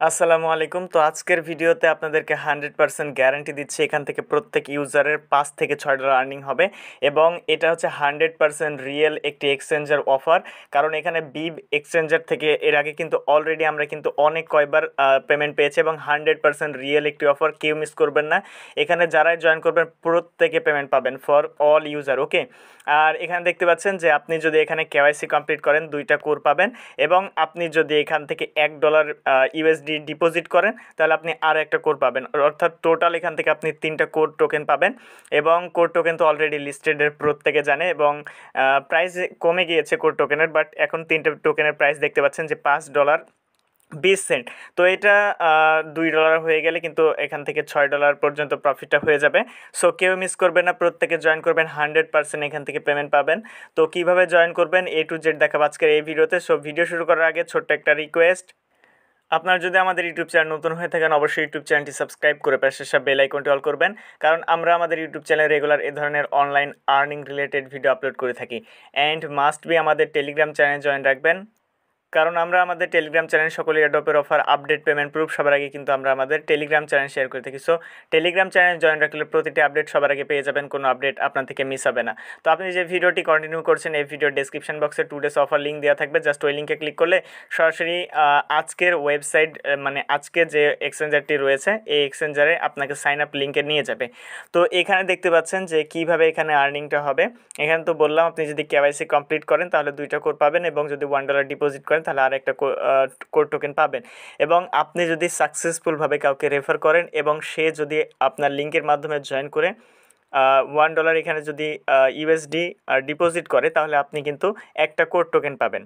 আসসালামু আলাইকুম। তো আজকের ভিডিওতে আপনাদেরকে 100% গ্যারান্টি দিচ্ছি এখান থেকে প্রত্যেক ইউজারের ৫ থেকে $৬ আর্নিং হবে এবং এটা হচ্ছে 100% রিয়েল একটি এক্সচেঞ্জের অফার। কারণ এখানে বিব এক্সচেঞ্জার থেকে এর আগে কিন্তু অলরেডি আমরা কিন্তু অনেক কয়বার পেমেন্ট পেয়েছি এবং 100% রিয়েল একটি অফার, কেউ মিস করবেন না। এখানে যারাই জয়েন করবেন প্রত্যেকে পেমেন্ট পাবেন ফর অল ইউজার, ওকে। আর এখানে দেখতে পাচ্ছেন যে আপনি যদি এখানে কেওয়াইসি কমপ্লিট করেন 2টা কোর পাবেন এবং আপনি যদি এখান থেকে $1 ইউএসডি ডিপোজিট করেন তাহলে আপনি আরও একটা কোড পাবেন, অর্থাৎ টোটাল এখান থেকে আপনি 3টা কোড টোকেন পাবেন। এবং কোড টোকেন তো অলরেডি লিস্টেডের প্রত্যেকে জানে এবং প্রাইস কমে গিয়েছে কোড টোকেনের, বাট এখন 3টা টোকেনের প্রাইস দেখতে পাচ্ছেন যে $5.20। তো এটা $2 হয়ে গেলে কিন্তু এখান থেকে $6 পর্যন্ত প্রফিটটা হয়ে যাবে। সো কেউ মিস করবেন না, প্রত্যেকে জয়েন করবেন, 100% এখান থেকে পেমেন্ট পাবেন। তো কিভাবে জয়েন করবেন A to Z দেখাবো আজকের এই ভিডিওতে। সো ভিডিও শুরু করার আগে ছোট্ট একটা রিকোয়েস্ট, আপনারা যদি আমাদের ইউটিউব চ্যানেল নতুন হয়ে থাকেন অবশ্যই ইউটিউব চ্যানেলটি সাবস্ক্রাইব করে পাশে সব বেল আইকনটি অল করবেন, কারণ আমরা আমাদের ইউটিউব চ্যানেলে রেগুলার এ ধরনের online earning related video upload করে থাকি। অ্যান্ড মাস্ট বি আমাদের টেলিগ্রাম চ্যানেল জয়েন রাখবেন, কারণ আমরা আমাদের টেলিগ্রাম চ্যানেল সকল এয়ারড্রপের অফার, আপডেট, পেমেন্ট প্রুফ সবার আগে কিন্তু আমরা আমাদের টেলিগ্রাম চ্যানেল শেয়ার করে থাকি। সো টেলিগ্রাম চ্যানেল জয়েন রাখলে প্রতিটি আপডেট সবার আগে পেয়ে যাবেন, কোনো আপডেট আপনার থেকে মিস হবে না। তো আপনি যে ভিডিওটি কন্টিনিউ করছেন এই ভিডিওর ডেসক্রিপশন বক্সে 2 days অফার লিঙ্ক দেওয়া থাকবে, জাস্ট ওই লিঙ্কে ক্লিক করলে সরাসরি আজকের ওয়েবসাইট, মানে আজকে যে এক্সচেঞ্জারটি রয়েছে এই এক্সচেঞ্জারে আপনাকে সাইন আপ লিঙ্কে নিয়ে যাবে। তো এখানে দেখতে পাচ্ছেন যে কিভাবে এখানে আর্নিংটা হবে। এখানে তো বললাম আপনি যদি কেওয়াইসি কমপ্লিট করেন তাহলে 2টা কোড পাবেন এবং যদি $1 ডিপোজিট করেন তাহলে আর একটা কোড টোকেন পাবেন। এবং আপনি যদি সাকসেসফুলভাবে কাউকে রেফার করেন এবং সে যদি আপনার লিঙ্কের মাধ্যমে জয়েন করে $1 এখানে যদি ইউএসডি ডিপোজিট করে তাহলে আপনি কিন্তু একটা কোড টোকেন পাবেন।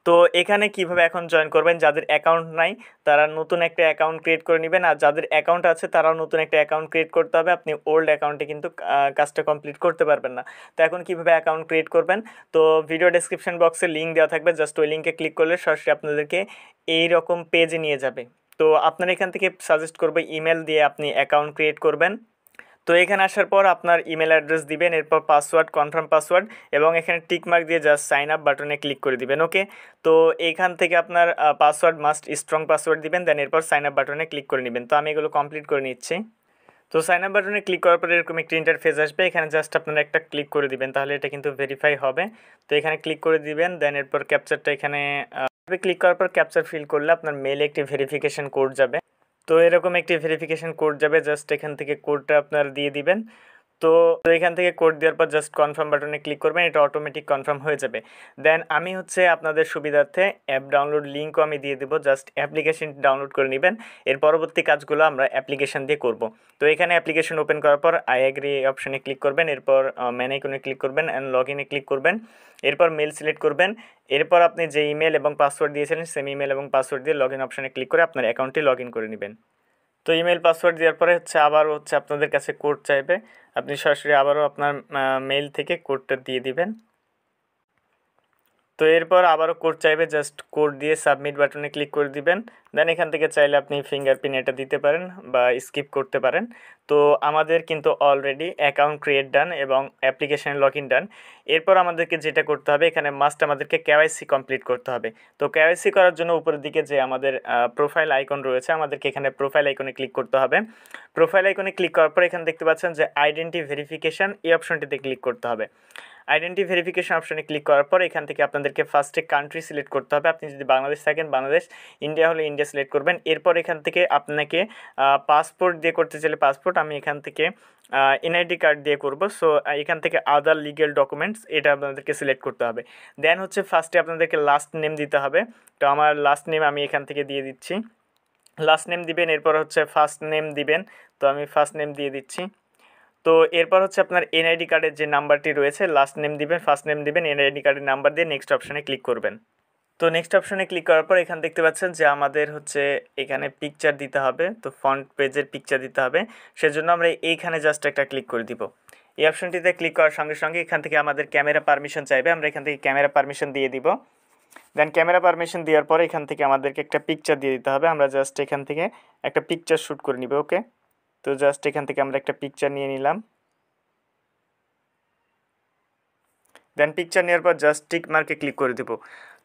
তো এখানে কিভাবে এখন জয়েন করবেন, যাদের অ্যাকাউন্ট নাই তারা নতুন একটা অ্যাকাউন্ট ক্রিয়েট করে নেবেন, আর যাদের অ্যাকাউন্ট আছে তারাও নতুন একটা অ্যাকাউন্ট ক্রিয়েট করতে হবে। আপনি ওল্ড অ্যাকাউন্টে কিন্তু কাজটা কমপ্লিট করতে পারবেন না। তো এখন কিভাবে অ্যাকাউন্ট ক্রিয়েট করবেন, তো ভিডিও ডেসক্রিপশন বক্সে লিঙ্ক দেওয়া থাকবে, জাস্ট ওই লিঙ্কে ক্লিক করলে সরাসরি আপনাদেরকে এইরকম পেজে নিয়ে যাবে। তো আপনারা এখান থেকে সাজেস্ট করবে ইমেল দিয়ে আপনি অ্যাকাউন্ট ক্রিয়েট করবেন। তো এখানে আসার পর আপনার ইমেল অ্যাড্রেস দিবেন, এরপর পাসওয়ার্ড, কনফার্ম পাসওয়ার্ড এবং এখানে টিক মার্ক দিয়ে জাস্ট সাইন আপ বাটনে ক্লিক করে দিবেন, ওকে। তো এইখান থেকে আপনার পাসওয়ার্ড মাস্ট স্ট্রং পাসওয়ার্ড দিবেন, দেন এরপর সাইন আপ বাটনে ক্লিক করে নেবেন। তো আমি এগুলো কমপ্লিট করে নিচ্ছি। তো সাইন আপ বাটনে ক্লিক করার পরে এরকম একটি ইন্টারফেস আসবে, এখানে জাস্ট আপনারা একটা ক্লিক করে দিবেন, তাহলে এটা কিন্তু ভেরিফাই হবে। তো এখানে ক্লিক করে দিবেন, দেন এরপর ক্যাপচারটা এখানে ক্লিক করার পর ক্যাপচার ফিল করলে আপনার মেলে একটি ভেরিফিকেশন কোড যাবে। তো এরকম একটি ভেরিফিকেশন কোড যাবে, জাস্ট এখান থেকে কোডটা আপনার দিয়ে দিবেন। তো এখান থেকে কোড দেওয়ার পর জাস্ট কনফার্ম বাটনে ক্লিক করবেন, এটা অটোমেটিক কনফার্ম হয়ে যাবে। দেন আমি হচ্ছে আপনাদের সুবিধার্থে অ্যাপ ডাউনলোড লিঙ্কও আমি দিয়ে দেবো, জাস্ট অ্যাপ্লিকেশন ডাউনলোড করে নেবেন। এর পরবর্তী কাজগুলো আমরা অ্যাপ্লিকেশন দিয়ে করব। তো এখানে অ্যাপ্লিকেশন ওপেন করার পর আই এগ্রি অপশনে ক্লিক করবেন, এরপর মেন আইকনে ক্লিক করবেন অ্যান্ড লগ ইনে ক্লিক করবেন, এরপর মেল সিলেক্ট করবেন, এরপর আপনি যে ইমেল এবং পাসওয়ার্ড দিয়েছিলেন সেম ইমেল এবং পাসওয়ার্ড দিয়ে লগ ইন অপশনে ক্লিক করে আপনার অ্যাকাউন্টটি লগ ইন করে নেবেন। তো ইমেল পাসওয়ার্ড দেওয়ার পরে আবার আপনাদের কাছে কোড চাইবে, আপনি সরাসরি আবারও আপনার মেইল থেকে কোডটা দিয়ে দিবেন। তো এরপর আবারও কোড চাইবে, জাস্ট কোড দিয়ে সাবমিট বাটনে ক্লিক করে দিবেন। দেন এখান থেকে চাইলে আপনি ফিঙ্গারপ্রিন্ট এটা দিতে পারেন বা স্কিপ করতে পারেন। তো আমাদের কিন্তু অলরেডি অ্যাকাউন্ট ক্রিয়েট ডান এবং অ্যাপ্লিকেশানে লগ ইন ডান। এরপর আমাদেরকে যেটা করতে হবে, এখানে মাস্ট আমাদেরকে কেওয়াইসি কমপ্লিট করতে হবে। তো কেওয়াইসি করার জন্য উপরের দিকে যে আমাদের প্রোফাইল আইকন রয়েছে, আমাদেরকে এখানে প্রোফাইল আইকনে ক্লিক করতে হবে। প্রোফাইল আইকনে ক্লিক করার পর এখানে দেখতে পাচ্ছেন যে আইডেন্টি ভেরিফিকেশান, এই অপশনটিতে ক্লিক করতে হবে। আইডেন্টি ভেরিফিকেশন অপশনে ক্লিক করার পর এখান থেকে আপনাদেরকে ফার্স্টে কান্ট্রি সিলেক্ট করতে হবে। আপনি যদি বাংলাদেশ থাকেন বাংলাদেশ, ইন্ডিয়া হলে ইন্ডিয়া সিলেক্ট করবেন। এরপর এখান থেকে আপনাকে পাসপোর্ট দিয়ে করতে চাইলে পাসপোর্ট, আমি এখান থেকে এনআইডি কার্ড দিয়ে করব। সো এখান থেকে আদার লিগেল ডকুমেন্টস এটা আপনাদেরকে সিলেক্ট করতে হবে। দেন ফার্স্টে আপনাদেরকে লাস্ট নেম দিতে হবে। তো আমার লাস্ট নেম আমি এখান থেকে দিয়ে দিচ্ছি, লাস্ট নেম দিবেন। এরপর ফার্স্ট নেম দিবেন, তো আমি ফার্স্ট নেম দিয়ে দিচ্ছি। তো এরপর আপনার এনআইডি কার্ডের যে নাম্বারটি রয়েছে, লাস্ট নেম দিবেন, ফার্স্ট নেম দিবেন, এনআইডি কার্ডের নাম্বার দিয়ে নেক্সট অপশনে ক্লিক করবেন। তো নেক্সট অপশনে ক্লিক করার পর এখানে দেখতে পাচ্ছেন যে আমাদের এখানে পিকচার দিতে হবে। তো ফ্রন্ট পেজের পিকচার দিতে হবে, সেজন্য আমরা এইখানে জাস্ট একটা ক্লিক করে দিব। এই অপশনটিতে ক্লিক করার সঙ্গে সঙ্গে এখান থেকে আমাদের ক্যামেরা পারমিশন চাইবে, আমরা এখান থেকে ক্যামেরা পারমিশন দিয়ে দিব। দেন ক্যামেরা পারমিশন দেওয়ার পরে এখান থেকে আমাদেরকে একটা পিকচার দিয়ে দিতে হবে, আমরা জাস্ট এখান থেকে একটা পিকচার শ্যুট করে নিব, ওকে। তো জাস্ট এখান থেকে আমরা একটা পিকচার নিয়ে নিলাম। দেন পিকচার নেওয়ার পর জাস্ট টিক মার্কে ক্লিক করে দেবো।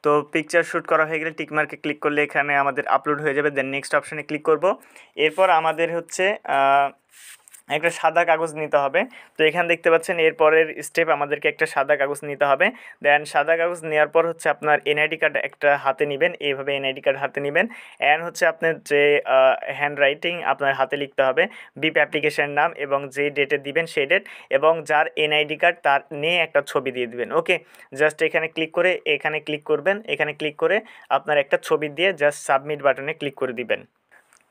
তো পিকচার শ্যুট করা হয়ে গেলে টিকমার্কে ক্লিক করলে এখানে আমাদের আপলোড হয়ে যাবে। দেন নেক্সট অপশানে ক্লিক করব। এরপর আমাদের হচ্ছে একটা সাদা কাগজ নিতে হবে। তো এখানে দেখতে পাচ্ছেন এরপরের স্টেপ আমাদেরকে একটা সাদা কাগজ নিতে হবে। দেন সাদা কাগজ নেওয়ার পর হচ্ছে আপনার এনআইডি কার্ড একটা হাতে নেবেন, এইভাবে এনআইডি কার্ড হাতে নেবেন। অ্যান্ড হচ্ছে আপনার যে হ্যান্ড রাইটিং আপনার হাতে লিখতে হবে বিপ অ্যাপ্লিকেশনের নাম এবং যে ডেটে দিবেন সেই ডেট, এবং যার এনআইডি কার্ড তার নিয়ে একটা ছবি দিয়ে দিবেন। ওকে, জাস্ট এখানে ক্লিক করে এখানে ক্লিক করবেন, এখানে ক্লিক করে আপনার একটা ছবি দিয়ে জাস্ট সাবমিট বাটনে ক্লিক করে দিবেন।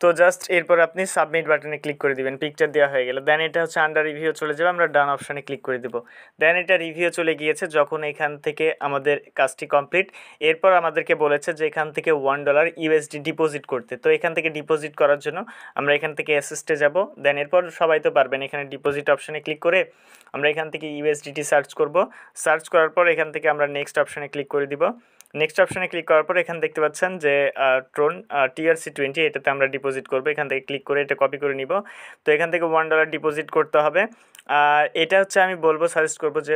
তো জাস্ট এরপর আপনি সাবমিট বাটনে ক্লিক করে দিবেন, পিকচার দেওয়া হয়ে গেল। দেন এটা হচ্ছে আন্ডার রিভিউ চলে যাবে, আমরা ডান অপশানে ক্লিক করে দেবো। দেন এটা রিভিউ চলে গিয়েছে। যখন এখান থেকে আমাদের কাজটি কমপ্লিট, এরপর আমাদেরকে বলেছে যে এখান থেকে $1 ইউএসডি ডিপোজিট করতে। তো এখান থেকে ডিপোজিট করার জন্য আমরা এখান থেকে অ্যাসিস্টে যাব। দেন এরপর সবাই তো পারবেন, এখানে ডিপোজিট অপশানে ক্লিক করে আমরা এখান থেকে ইউএসডিটি সার্চ করব। সার্চ করার পর এখান থেকে আমরা নেক্সট অপশানে ক্লিক করে দিব। নেক্সট অপশানে ক্লিক করার পর এখানে দেখতে পাচ্ছেন যে ট্রোন TRC20, এটাতে আমরা ডিপোজিট করবো। এখান থেকে ক্লিক করে এটা কপি করে নিব। তো এখান থেকে $1 ডিপোজিট করতে হবে। আর এটা হচ্ছে আমি বলবো, সাজেস্ট করবো যে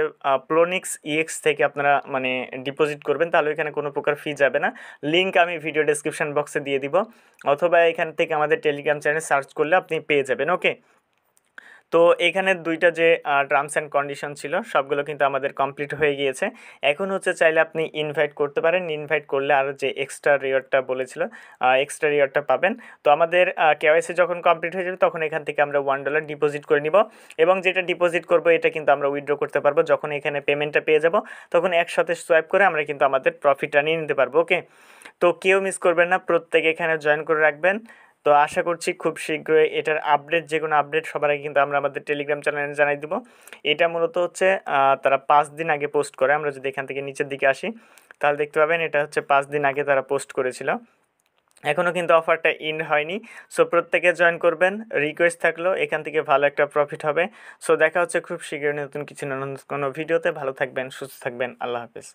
প্লোনিক্স EX থেকে আপনারা মানে ডিপোজিট করবেন, তাহলে এখানে কোনো প্রকার ফি যাবে না। লিঙ্ক আমি ভিডিও ডেসক্রিপশন বক্সে দিয়ে দিব, অথবা এখান থেকে আমাদের টেলিগ্রাম চ্যানেল সার্চ করলে আপনি পেয়ে যাবেন। ওকে, তো এখানে দুইটা যে টার্মস অ্যান্ড কন্ডিশন ছিল সবগুলো কিন্তু আমাদের কমপ্লিট হয়ে গিয়েছে। এখন হচ্ছে চাইলে আপনি ইনভাইট করতে পারেন, ইনভাইট করলে আর যে এক্সট্রা রিওয়ার্ডটা বলেছিল এক্সট্রা রিওয়ার্ডটা পাবেন। তো আমাদের KYC যখন কমপ্লিট হয়ে যাবে তখন এখান থেকে আমরা $1 ডিপোজিট করে নিব, এবং যেটা ডিপোজিট করব এটা কিন্তু আমরা উইথড্র করতে পারবো। যখন এখানে পেমেন্টটা পেয়ে যাব তখন একসাথে সোয়াইপ করে আমরা কিন্তু আমাদের প্রফিটটা নিয়ে নিতে পারবো। ওকে, তো কেউ মিস করবেন না, প্রত্যেকে এখানে জয়েন করে রাখবেন। তো আশা করছি খুব শীঘ্রই এটার আপডেট, যে কোনো আপডেট সবার আগে কিন্তু আমরা আমাদের টেলিগ্রাম চ্যানেলে জানাই দেবো। এটা মূলত হচ্ছে তারা 5 দিন আগে পোস্ট করে। আমরা যদি এখান থেকে নিচের দিকে আসি তাহলে দেখতে পাবেন এটা হচ্ছে 5 দিন আগে তারা পোস্ট করেছিল। এখনও কিন্তু অফারটা ইন্ড হয়নি। সো প্রত্যেকে জয়েন করবেন, রিকোয়েস্ট থাকলো, এখান থেকে ভালো একটা প্রফিট হবে। সো দেখা হচ্ছে খুব শীঘ্রই নতুন কিছু কোনো ভিডিওতে। ভালো থাকবেন, সুস্থ থাকবেন, আল্লাহ হাফেজ।